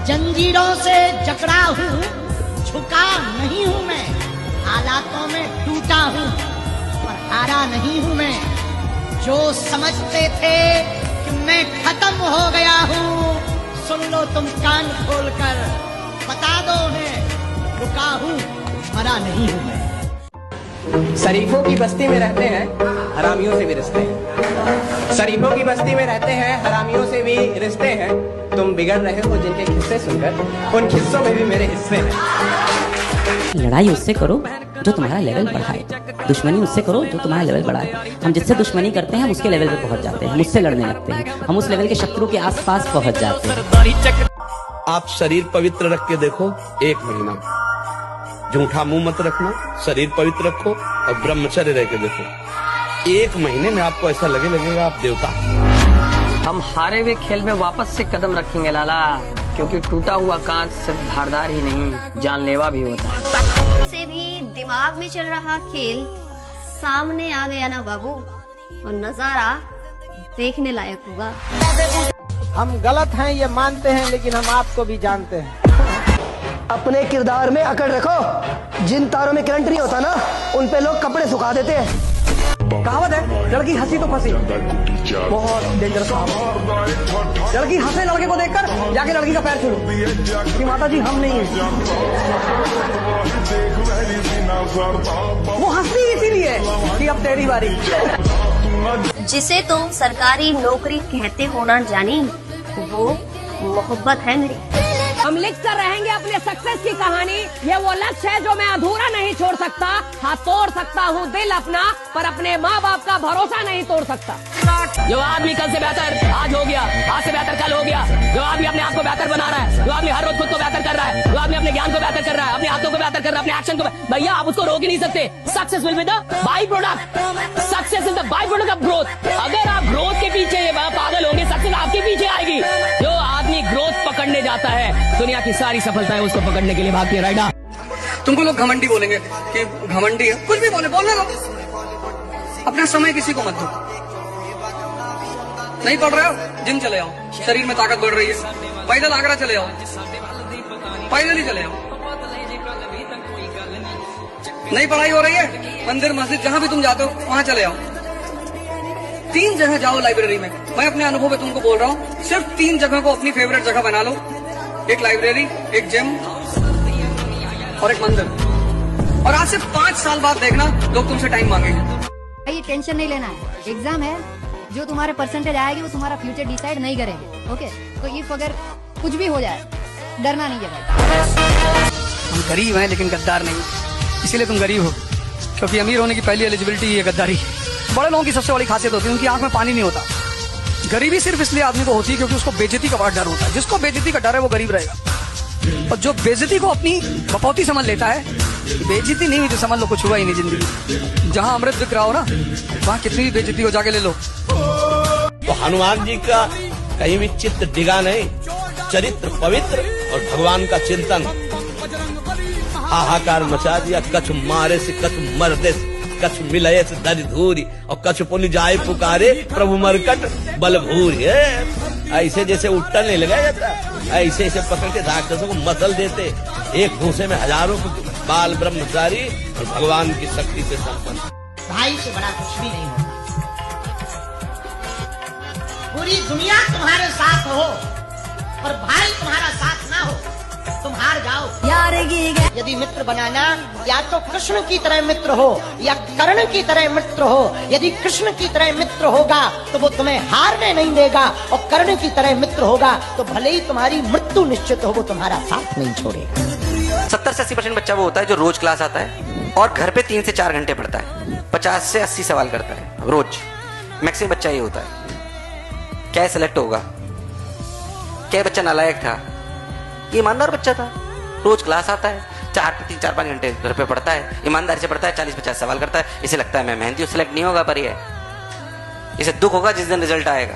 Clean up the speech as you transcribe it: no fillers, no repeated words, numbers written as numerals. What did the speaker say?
जंजीरों से जकड़ा हूँ, झुका नहीं हूँ मैं, हालातों में टूटा हूँ पर हारा नहीं हूँ मैं। जो समझते थे कि मैं खत्म हो गया हूँ, सुन लो तुम कान खोलकर, बता दो उन्हें रुका हूँ, मरा नहीं हूँ मैं। शरीफों की बस्ती में रहते हैं, हरामियों से भी रिश्ते हैं। शरीफों की बस्ती में रहते हैं, हरामियों से भी रिश्ते हैं। तुम बिगड़ रहे हो जिनके किस्से सुनकर, उन किस्सों में भी मेरे हिस्से हैं। लड़ाई उससे करो जो तुम्हारा लेवल बढ़ाए, दुश्मनी उससे करो जो तुम्हारा लेवल बढ़ाए। हम जिससे दुश्मनी करते हैं हम उसके लेवल पे पहुंच जाते हैं, हम उससे लड़ने लगते हैं, हम उस लेवल के शत्रु के आसपास पहुंच जाते हैं। आप शरीर पवित्र रख के देखो, 1 महीना झूठा मुंह मत रखना, शरीर पवित्र रखो और ब्रह्मचर्य रह के देखो, 1 महीने में आपको ऐसा लगेगा आप देवता। हम हारे हुए खेल में वापस से कदम रखेंगे लाला, क्योंकि टूटा हुआ कांच सिर्फ धारदार ही नहीं जानलेवा भी होता है। से भी दिमाग में चल रहा खेल सामने आ गया ना बाबू, और नजारा देखने लायक होगा। हम गलत हैं ये मानते हैं, लेकिन हम आपको भी जानते हैं। अपने किरदार में अकड़ रखो, जिन तारों में करंट नहीं होता ना, उन पे लोग कपड़े सुखा देते हैं। कहावत है, लड़की हंसी तो फंसी, बहुत डेंजरस कहावत। लड़की हंसे लड़के को देखकर जाके लड़की का पैर छू कि माता जी हम नहीं है। वो हंसी इसीलिए कि अब तेरी बारी। जिसे तुम सरकारी नौकरी कहते हो ना जानी, वो मोहब्बत है मेरी। हम लिख कर रहेंगे अपने सक्सेस की कहानी, ये वो लक्ष्य है जो मैं अधूरा नहीं छोड़ सकता। हाँ, तोड़ सकता हूँ दिल अपना, पर अपने माँ बाप का भरोसा नहीं तोड़ सकता। जो आदमी कल से बेहतर आज हो गया, आज से बेहतर कल हो गया, जो आदमी अपने आप को बेहतर बना रहा है, जो आदमी हर रोज खुद को बेहतर कर रहा है, जो आदमी अपने ज्ञान को बेहतर कर रहा है, अपने हाथों को बेहतर कर रहा है, अपने एक्शन को, भैया आप उसको रोक ही नहीं सकते। Success will be the by product, success is the by product of growth. अगर आप ग्रोथ के पीछे पागल होंगे, सक्सेस आपके पीछे आएगी। जो आदमी ग्रोथ पकड़ने जाता है, दुनिया की सारी सफलताएं उसको पकड़ने के लिए भागती है। राइडा, तुमको लोग घमंडी बोलेंगे कि घमंडी है, कुछ भी बोलने लो, अपना समय किसी को मत दो। नहीं पढ़ रहे हो, जिम चले आओ, शरीर में ताकत बढ़ रही है। पैदल आगरा चले आओ, पैदल ही चले आओ। नहीं पढ़ाई हो रही है, मंदिर मस्जिद जहां भी तुम जाते हो वहां चले आओ। 3 जगह जाओ लाइब्रेरी में। मैं अपने अनुभव में तुमको बोल रहा हूँ, सिर्फ 3 जगह को अपनी फेवरेट जगह बना लो, एक लाइब्रेरी, एक जिम और एक मंदिर। और आज से 5 साल बाद देखना लोग तुमसे टाइम मांगेंगे। ये टेंशन नहीं लेना है, एग्जाम है, जो तुम्हारे परसेंटेज आएगी वो तुम्हारा फ्यूचर डिसाइड नहीं करेंगे। ओके, तो इफ अगर कुछ भी हो जाए, डरना नहीं है भाई। हम गरीब हैं लेकिन गद्दार नहीं, इसीलिए तुम गरीब हो, क्योंकि अमीर होने की पहली एलिजिबिलिटी है गद्दारी। बड़े लोगों की सबसे बड़ी खासियत होती है उनकी आंख में पानी नहीं होता। गरीबी सिर्फ इसलिए आदमी को होती है क्योंकि उसको बेइज्जती का बड़ा डर होता है। जिसको बेइज्जती का डर है वो गरीब रहेगा, और जो बेइज्जती को अपनी बपौती समझ लेता है, बेइज्जती नहीं हुई तो समझ लो कुछ हुआ ही नहीं जिंदगी। जहाँ अमृत बिक रहा हो ना, वहाँ कितनी भी बेइज्जती हो जाके ले लो। तो हनुमान जी का कहीं भी चित्त डिगा नहीं, चरित्र पवित्र और भगवान का चिंतन। हाहाकार मचा दिया, कछ मारे से कछ मरदे से, कछ मिलये से दरि धूरी, और कछ पुनि जाए पुकारे प्रभु मरकट बल भूरी। ऐसे जैसे उट्टा नहीं लगाया जाता, ऐसे ऐसे पकड़ के राक्षसों को मसल देते। एक घूसे में हजारों बाल ब्रह्मचारी और भगवान की शक्ति से संपन्न। भाई से बड़ा कुछ भी नहीं होता। पूरी दुनिया तुम्हारे साथ हो और भाई तुम्हारा साथ ना हो, तुम हार जाओ। यदि मित्र बनाना, या तो कृष्ण की तरह मित्र हो या कर्ण की तरह मित्र हो। यदि कृष्ण की तरह मित्र होगा तो वो तुम्हें हारने नहीं देगा, और कर्ण की तरह मित्र होगा तो भले ही तुम्हारी मृत्यु निश्चित हो, वो तुम्हारा साथ नहीं छोड़ेगा। 70 से 80% बच्चा वो होता है जो रोज क्लास आता है और घर पे 3 से 4 घंटे पढ़ता है, 50 से 80 सवाल करता है रोज। मैक्सिमम बच्चा ये होता है। क्या सेलेक्ट होगा? क्या बच्चा नालायक था? ये ईमानदार बच्चा था, रोज क्लास आता है, 3-4-5 घंटे घर पे पढ़ता है, ईमानदारी से पढ़ता है, 40-50 सवाल करता है। इसे लगता है मैं मेहनती हूं, सेलेक्ट नहीं होगा, पर ये इसे दुख होगा जिस दिन रिजल्ट आएगा।